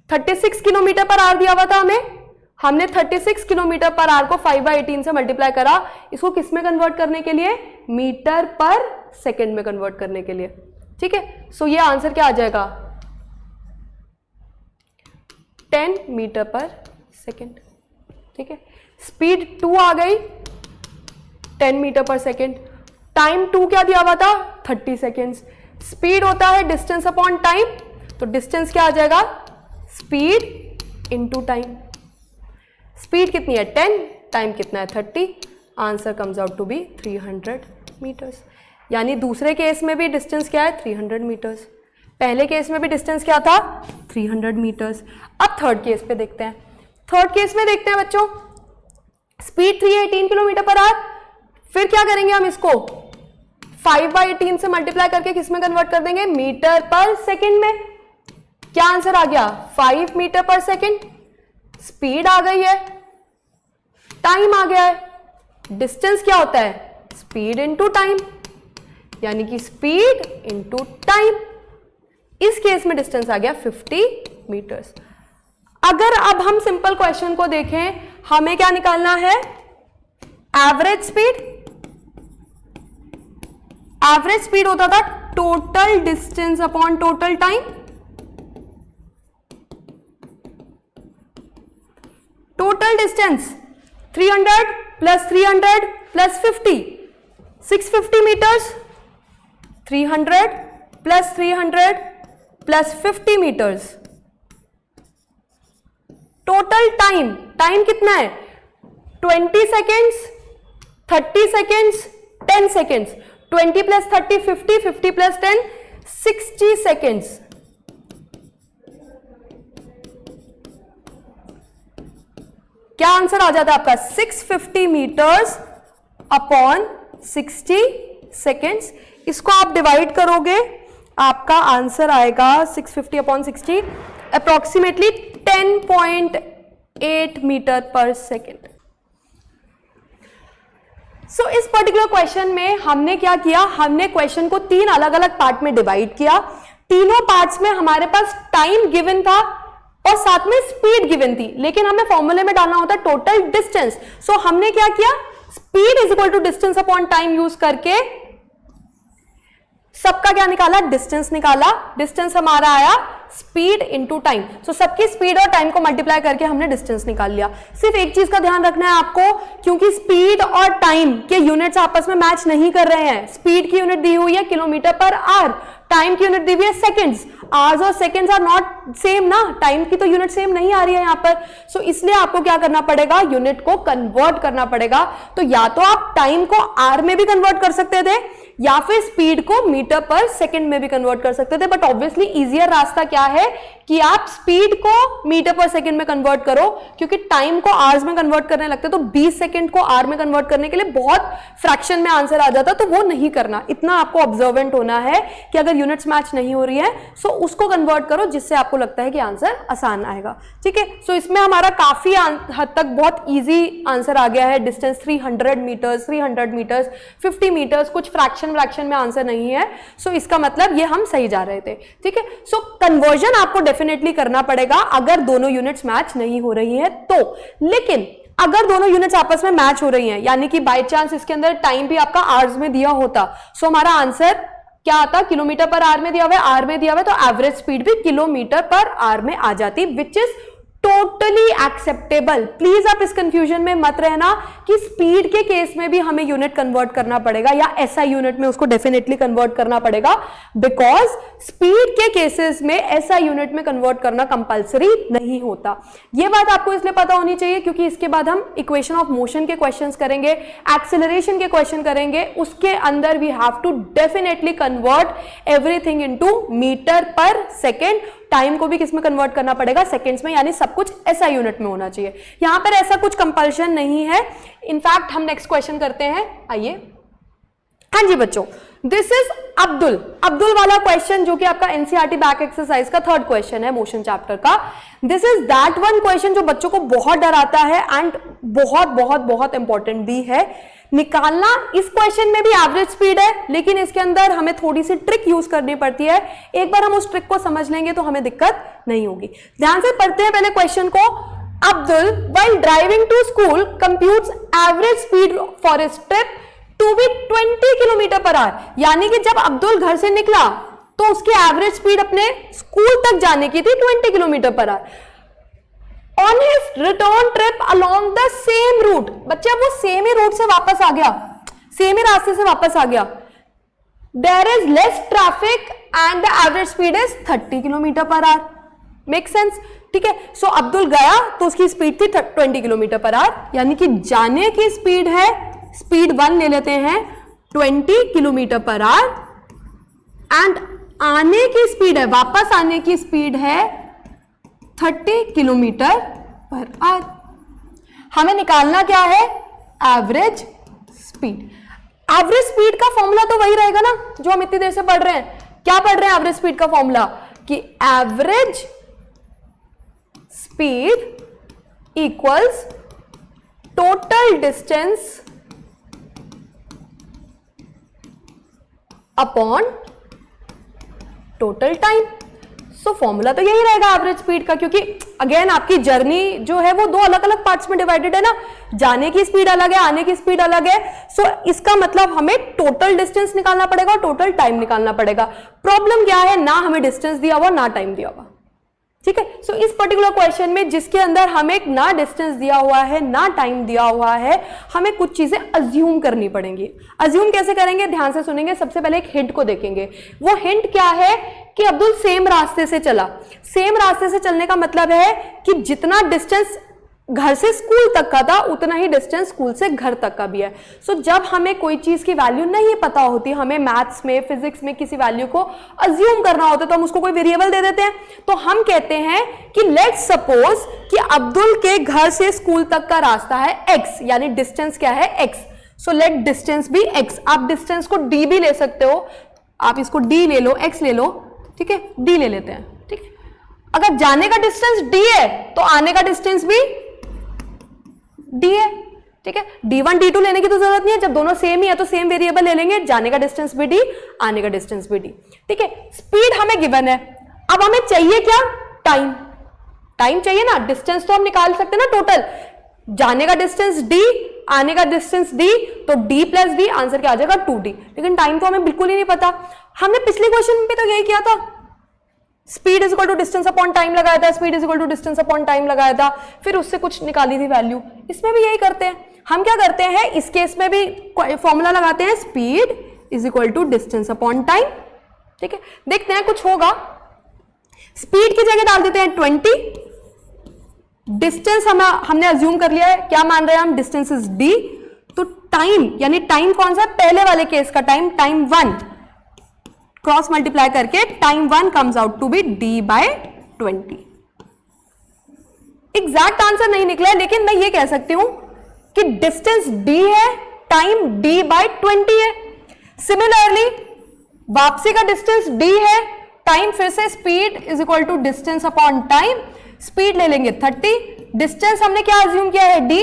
36 किलोमीटर पर आवर दिया हुआ था हमें, हमने 36 किलोमीटर पर आवर को 5/18 से मल्टीप्लाई करा। इसको किस में कन्वर्ट करने के लिए, मीटर पर सेकेंड में कन्वर्ट करने के लिए, ठीक है। सो ये आंसर क्या आ जाएगा, 10 मीटर पर सेकेंड, ठीक है। स्पीड 2 आ गई, 10 मीटर पर सेकेंड। टाइम 2 क्या दिया हुआ था, 30 सेकेंड्स। स्पीड होता है डिस्टेंस अपॉन टाइम, तो डिस्टेंस क्या आ जाएगा, स्पीड इनटू टाइम। स्पीड कितनी है 10, टाइम कितना है 30, answer comes out to be 300 metres. यानी दूसरे केस में भी डिस्टेंस क्या है 300 मीटर्स, पहले केस में भी डिस्टेंस क्या था 300 मीटर्स। अब थर्ड केस पे देखते हैं। थर्ड केस में देखते हैं बच्चों, स्पीड 318 किलोमीटर पर आवर। फिर क्या करेंगे हम, इसको 5/18 से मल्टीप्लाई करके किस में कन्वर्ट कर देंगे, मीटर पर सेकेंड में। क्या आंसर आ गया, 5 मीटर पर सेकेंड। स्पीड आ गई है, टाइम आ गया है। डिस्टेंस क्या होता है, स्पीड इनटू टाइम, यानी कि स्पीड इनटू टाइम। इस केस में डिस्टेंस आ गया 50 मीटर्स। अगर अब हम सिंपल क्वेश्चन को देखें, हमें क्या निकालना है, एवरेज स्पीड। एवरेज स्पीड होता था total distance upon total time. Total distance 300 plus 300 plus 50, 650 metres. 300 plus 300 plus 50 metres. Total time, time कितना है 20 seconds 30 seconds, 10 seconds, 20 plus 30 50, 50 plus 10 60 seconds. क्या आंसर आ जाता है आपका? 650 मीटर्स अपॉन 60 सेकेंड्स। इसको आप डिवाइड करोगे, आपका आंसर आएगा 650 upon 60 approximately 10.8 metre per second. सो इस पर्टिकुलर क्वेश्चन में हमने क्या किया, हमने क्वेश्चन को 3 अलग अलग पार्ट में डिवाइड किया। तीनों पार्ट्स में हमारे पास टाइम गिवन था और साथ में स्पीड गिवन थी, लेकिन हमें फॉर्मूले में डालना होता है टोटल डिस्टेंस। सो हमने क्या किया, speed is equal to distance upon time use करके सबका क्या निकाला, डिस्टेंस निकाला। डिस्टेंस हमारा आया स्पीड इंटू टाइम। सो सबकी स्पीड और टाइम को मल्टीप्लाई करके हमने डिस्टेंस निकाल लिया। सिर्फ एक चीज का ध्यान रखना है आपको, क्योंकि स्पीड और टाइम के यूनिट्स आपस में मैच नहीं कर रहे हैं। स्पीड की यूनिट दी हुई है किलोमीटर पर आवर, टाइम की यूनिट दी हुई है सेकेंड्स। आवर्स और सेकेंड्स आर नॉट सेम ना, टाइम की तो यूनिट सेम नहीं आ रही है यहां पर। सो इसलिए आपको क्या करना पड़ेगा, यूनिट को कन्वर्ट करना पड़ेगा। तो या तो आप टाइम को आर में भी कन्वर्ट कर सकते थे या फिर स्पीड को मीटर पर सेकेंड में भी कन्वर्ट कर सकते थे, बट ऑब्वियसली इजियर रास्ता क्या है कि आप स्पीड को मीटर पर सेकेंड में कन्वर्ट करो, क्योंकि टाइम को आवर्स में कन्वर्ट करने लगते तो 20 सेकेंड को आर में कन्वर्ट करने के लिए बहुत फ्रैक्शन में आंसर आ जाता, तो वो नहीं करना। इतना आपको ऑब्जर्वेंट होना है कि अगर यूनिट्स मैच नहीं हो रही है सो उसको कन्वर्ट करो जिससे आपको लगता है कि आंसर आसान आएगा। ठीक है, सो इसमें हमारा काफी हद तक बहुत ईजी आंसर आ गया है। डिस्टेंस 300 मीटर्स, 300 मीटर्स, 50 मीटर्स, कुछ फ्रैक्शन में आंसर नहीं है। सो इसका मतलब ये हम सही जा रहे थे। ठीक है, सो कन्वर्जन आपको डेफिनेटली करना पड़ेगा अगर दोनों यूनिट्स मैच नहीं हो रही है तो। लेकिन अगर दोनों यूनिट्स आपस में मैच हो रही हैं, यानी कि बाय चांस इसके अंदर टाइम भी आपका आवर्स में दिया होता, सो हमारा आंसर क्या आता, किलोमीटर पर आवर में दिया हुआ है, आवर में दिया हुआ है, तो एवरेज स्पीड भी किलोमीटर पर आवर में आ जाती, which is totally acceptable. Please आप इस कंफ्यूजन में मत रहना कि स्पीड के केस में भी हमें यूनिट कन्वर्ट करना पड़ेगा या एसआई यूनिट में उसको डेफिनेटली कन्वर्ट करना पड़ेगा, बिकॉज स्पीड के केसेस में एसआई यूनिट में कन्वर्ट करना कंपलसरी नहीं होता। यह बात आपको इसलिए पता होनी चाहिए क्योंकि इसके बाद हम इक्वेशन ऑफ मोशन के क्वेश्चंस करेंगे, एक्सेलरेशन के क्वेश्चन करेंगे, उसके अंदर we have to definitely convert everything into metre per second. Time को भी किस में कन्वर्ट करना पड़ेगा, सेकेंड्स में, यानी सब कुछ ऐसा यूनिट में होना चाहिए। यहां पर ऐसा कुछ कंपल्शन नहीं है। इनफैक्ट हम नेक्स्ट क्वेश्चन करते हैं, आइए। हाँ जी बच्चों, दिस इज अब्दुल वाला क्वेश्चन जो कि आपका एनसीईआरटी बैक एक्सरसाइज का 3rd क्वेश्चन है मोशन चैप्टर का। This is that one question जो बच्चों को बहुत डराता है एंड बहुत बहुत बहुत इंपॉर्टेंट भी है निकालना। इस क्वेश्चन में भी एवरेज स्पीड है, लेकिन इसके अंदर हमें थोड़ी सी ट्रिक यूज करनी पड़ती है। एक बार हम उस ट्रिक को समझ लेंगे तो हमें दिक्कत नहीं होगी। ध्यान से पढ़ते हैं पहले क्वेश्चन को। Abdul while driving to school computes average speed for his trip to be 20 kilometre per hour. यानी कि जब अब्दुल घर से निकला तो उसकी एवरेज स्पीड अपने स्कूल तक जाने की थी 20 kilometre per our. On his return trip along the same route, बच्चे अब वो सेम ही रूट से वापस आ गया, सेम ही रास्ते से वापस आ गया। There is less traffic and the average speed is 30 kilometre per our. Make sense? ठीक है, सो अब्दुल गया तो उसकी स्पीड थी 20 किलोमीटर पर आवर, यानी कि जाने की स्पीड है, स्पीड 1 ले लेते हैं 20 किलोमीटर पर आवर, एंड आने की स्पीड है, वापस आने की स्पीड है 30 किलोमीटर पर आवर। हमें निकालना क्या है, एवरेज स्पीड। एवरेज स्पीड का फॉर्मूला तो वही रहेगा ना जो हम इतनी देर से पढ़ रहे हैं। क्या पढ़ रहे हैं एवरेज स्पीड का फॉर्मूला, कि average speed equals total distance upon total time. So formula तो यही रहेगा एवरेज स्पीड का, क्योंकि अगेन आपकी जर्नी जो है वो 2 अलग अलग पार्ट्स में डिवाइडेड है ना, जाने की स्पीड अलग है, आने की स्पीड अलग है। सो इसका मतलब हमें टोटल डिस्टेंस निकालना पड़ेगा और टोटल टाइम निकालना पड़ेगा। प्रॉब्लम क्या है, ना हमें डिस्टेंस दिया हुआ ना टाइम दिया हुआ। ठीक है, सो इस पर्टिकुलर क्वेश्चन में जिसके अंदर हमें ना डिस्टेंस दिया हुआ है ना टाइम दिया हुआ है, हमें कुछ चीजें अज्यूम करनी पड़ेंगी। अज्यूम कैसे करेंगे, ध्यान से सुनेंगे। सबसे पहले एक हिंट को देखेंगे। वो हिंट क्या है कि अब्दुल सेम रास्ते से चला। सेम रास्ते से चलने का मतलब है कि जितना डिस्टेंस घर से स्कूल तक का था उतना ही डिस्टेंस स्कूल से घर तक का भी है। सो जब हमें कोई चीज की वैल्यू नहीं पता होती, हमें मैथ्स में फिजिक्स में किसी वैल्यू को अज्यूम करना होता है तो हम उसको कोई वेरिएबल दे देते हैं। तो हम कहते हैं कि लेट्स सपोज कि अब्दुल के घर से स्कूल तक का रास्ता है x, यानी डिस्टेंस क्या है x। सो लेट डिस्टेंस भी x। आप डिस्टेंस को d भी ले सकते हो, आप इसको d ले लो, x ले लो, ठीक है, d ले लेते हैं, ठीक है। अगर जाने का डिस्टेंस d है तो आने का डिस्टेंस भी d है, ठीक है। d1 d2 लेने की तो जरूरत नहीं है, जब दोनों सेम ही है तो सेम वेरिएबल ले लेंगे, जाने का डिस्टेंस भी d, आने का डिस्टेंस भी d, ठीक है। स्पीड हमें गिवन है, अब हमें चाहिए क्या, टाइम। टाइम चाहिए ना, डिस्टेंस तो हम निकाल सकते हैं ना टोटल, जाने का डिस्टेंस d, आने का डिस्टेंस d, तो d प्लस d आंसर क्या आ जाएगा 2d। लेकिन टाइम तो हमें बिल्कुल ही नहीं पता। हमने पिछले क्वेश्चन में भी तो यही किया था, speed is equal to distance upon time लगाया था, speed is equal to distance upon time लगाया था, फिर उससे कुछ निकाली थी वैल्यू। इसमें भी यही करते हैं। हम क्या करते हैं, इस केस में भी फॉर्मूला लगाते हैं, speed is equal to distance upon time, ठीक है। देखते हैं कुछ होगा। स्पीड की जगह डाल देते हैं 20, डिस्टेंस हमने अज्यूम कर लिया है, क्या मान रहे हैं हम, डिस्टेंस इज d, तो टाइम यानी टाइम कौन सा, पहले वाले केस का टाइम, टाइम 1 क्रॉस मल्टीप्लाई करके time 1 comes out to be d/20। Exact answer नहीं निकला है, लेकिन मैं ये कह सकती हूं कि डिस्टेंस d है, टाइम d/20 है। सिमिलरली वापसी का डिस्टेंस d है, टाइम फिर से speed is equal to distance upon time, speed ले लेंगे 30, डिस्टेंस हमने क्या अज्यूम किया है d,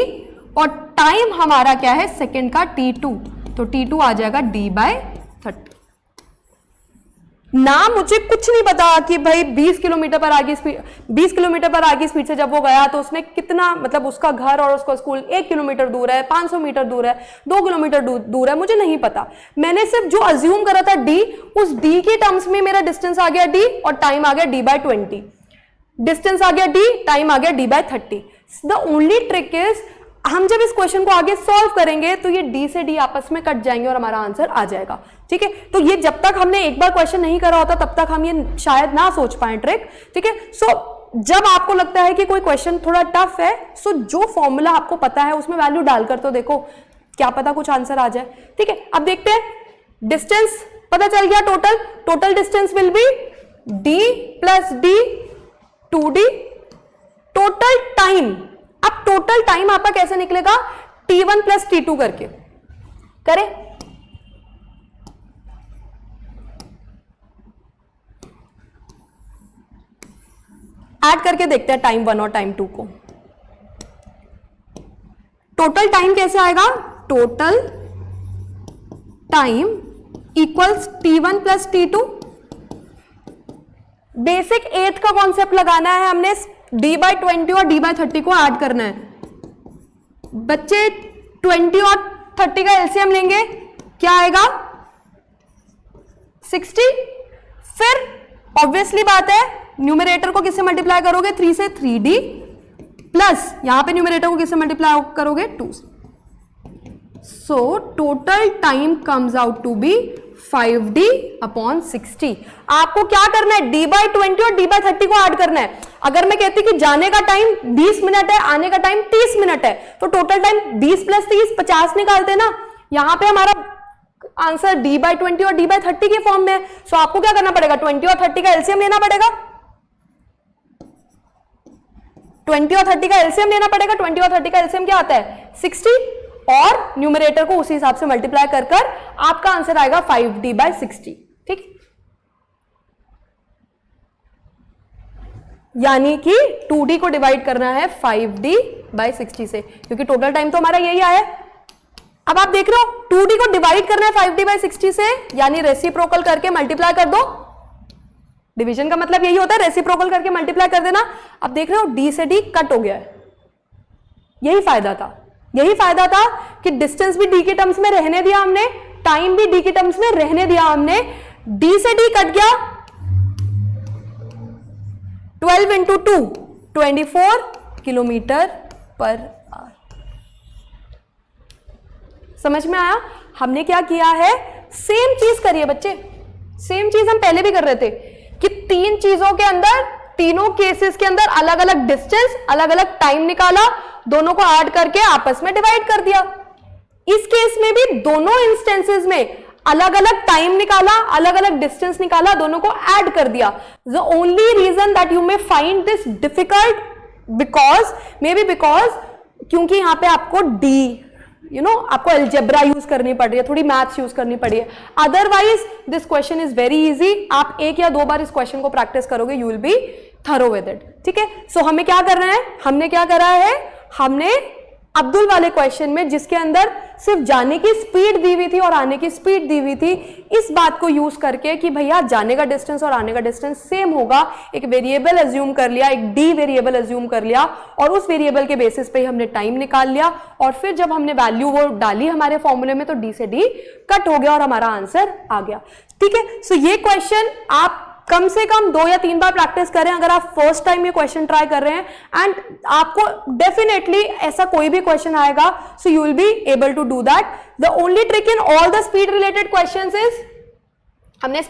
और टाइम हमारा क्या है सेकेंड का t2, तो t2 आ जाएगा d/30। ना मुझे कुछ नहीं पता कि भाई 20 किलोमीटर पर आगे स्पीड, 20 किलोमीटर पर आगे स्पीड से जब वो गया तो उसने कितना, मतलब उसका घर और उसका स्कूल 1 किलोमीटर दूर है, 500 मीटर दूर है, 2 किलोमीटर दूर है, मुझे नहीं पता। मैंने सिर्फ जो अज्यूम करा था d, उस d के टर्म्स में मेरा डिस्टेंस आ गया d और टाइम आ गया d/20, डिस्टेंस आ गया d, टाइम आ गया d/30। The only trick is हम जब इस क्वेश्चन को आगे सॉल्व करेंगे तो ये d से d आपस में कट जाएंगे और हमारा आंसर आ जाएगा, ठीक है। तो ये जब तक हमने एक बार क्वेश्चन नहीं करा होता तब तक हम ये शायद ना सोच पाए ट्रिक, ठीक है। सो जब आपको लगता है कि कोई क्वेश्चन थोड़ा टफ है, सो जो फॉर्मूला आपको पता है उसमें वैल्यू डालकर तो देखो, क्या पता कुछ आंसर आ जाए, ठीक है। अब देखते हैं, डिस्टेंस पता चल गया, total distance will be d plus d 2d। Total time, अब टोटल टाइम आपका कैसे निकलेगा, t1 प्लस t2 करके करें, ऐड करके देखते हैं टाइम 1 और टाइम 2 को। टोटल टाइम कैसे आएगा, total time equals t1 plus t2। Basic 8th का कॉन्सेप्ट लगाना है हमने, d/20 और d/30 को ऐड करना है। बच्चे 20 और 30 का एलसीएम लेंगे, क्या आएगा 60। फिर ऑब्वियसली बात है, न्यूमरेटर को किससे मल्टीप्लाई करोगे, 3 से, 3d प्लस यहां पे न्यूमरेटर को किससे मल्टीप्लाई करोगे, 2 से। So total time comes out to be 5d upon 60। आपको क्या करना है, d/20 और d/30 को ऐड करना है। अगर मैं कहती कि जाने का टाइम 20 मिनट है, आने का टाइम 30 मिनट है, तो टोटल टाइम 20 प्लस 30 50 निकालते ना। यहां पे हमारा आंसर d/20 और d/30 के फॉर्म में है। सो आपको क्या करना पड़ेगा, 20 और 30 का एलसीएम लेना पड़ेगा, 20 और 30 का एलसीएम लेना पड़ेगा। 20 और 30 का एलसीएम क्या आता है 60, और न्यूमरेटर को उसी हिसाब से मल्टीप्लाई कर कर आपका आंसर आएगा 5d/60, ठीक। यानी कि 2d को डिवाइड करना है 5d/60 से, क्योंकि टोटल टाइम तो हमारा यही आया है। अब आप देख रहे हो 2d को डिवाइड करना है 5d/60 से, यानी रेसिप्रोकल करके मल्टीप्लाई कर दो। डिवीजन का मतलब यही होता है, रेसिप्रोकल करके मल्टीप्लाई कर देना। अब देख रहे हो d से d कट हो गया है, यही फायदा था कि डिस्टेंस भी d के टर्म्स में रहने दिया हमने, टाइम भी d के टर्म्स में रहने दिया हमने। d से d कट गया, 12 इंटू 2 24 किलोमीटर पर आवर। समझ में आया, हमने क्या किया है, सेम चीज करिए बच्चे, सेम चीज हम पहले भी कर रहे थे कि 3 चीजों के अंदर, तीनों केसेस के अंदर अलग अलग डिस्टेंस, अलग अलग टाइम निकाला दोनों को ऐड करके आपस में डिवाइड कर दिया। इस केस में भी दोनों इंस्टेंसेस में अलग अलग टाइम निकाला, अलग अलग डिस्टेंस निकाला, दोनों को ऐड कर दिया। The only reason that you may find this difficult because क्योंकि यहां पे आपको आपको अलजेब्रा यूज करनी पड़ रही है, थोड़ी मैथ्स यूज करनी पड़ी है। Otherwise this question is very easy. आप एक या दो बार इस क्वेश्चन को प्रैक्टिस करोगे, you will B thorough with it. ठीक है, सो हमें क्या करना है, हमने क्या करा है, हमने अब्दुल वाले क्वेश्चन में जिसके अंदर सिर्फ जाने की स्पीड दी हुई थी और आने की स्पीड दी हुई थी, इस बात को यूज करके कि भैया जाने का डिस्टेंस और आने का डिस्टेंस सेम होगा, एक वेरिएबल अज्यूम कर लिया, एक डी वेरिएबल अज्यूम कर लिया और उस वेरिएबल के बेसिस पे ही हमने टाइम निकाल लिया और फिर जब हमने वैल्यू वो डाली हमारे फॉर्मूले में तो डी से डी कट हो गया और हमारा आंसर आ गया। ठीक है, सो ये क्वेश्चन आप कम से कम 2 या 3 बार प्रैक्टिस करें अगर आप फर्स्ट टाइम ये क्वेश्चन ट्राई कर रहे हैं, एंड आपको डेफिनेटली ऐसा कोई भी क्वेश्चन आएगा so you will be able to do that. The only trick in all the speed related questions is, हमने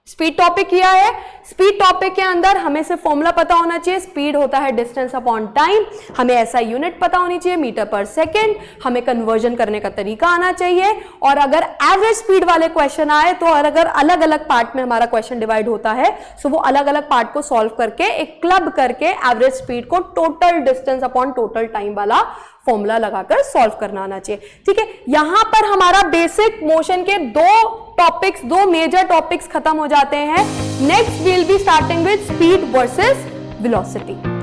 स्पीड टॉपिक किया है, स्पीड टॉपिक के अंदर हमें सिर्फ फॉर्मूला पता होना चाहिए, स्पीड होता है डिस्टेंस अपॉन टाइम, हमें ऐसा यूनिट पता होनी चाहिए मीटर पर सेकेंड, हमें कन्वर्जन करने का तरीका आना चाहिए। और अगर एवरेज स्पीड वाले क्वेश्चन आए तो अगर अलग अलग पार्ट में हमारा क्वेश्चन डिवाइड होता है सो वो अलग अलग पार्ट को सॉल्व करके एक क्लब करके एवरेज स्पीड को total distance upon total time वाला फॉर्मूला लगाकर सॉल्व करना आना चाहिए। ठीक है, यहां पर हमारा बेसिक मोशन के दो मेजर टॉपिक्स खत्म हो जाते हैं। Next we will be starting with speed versus velocity.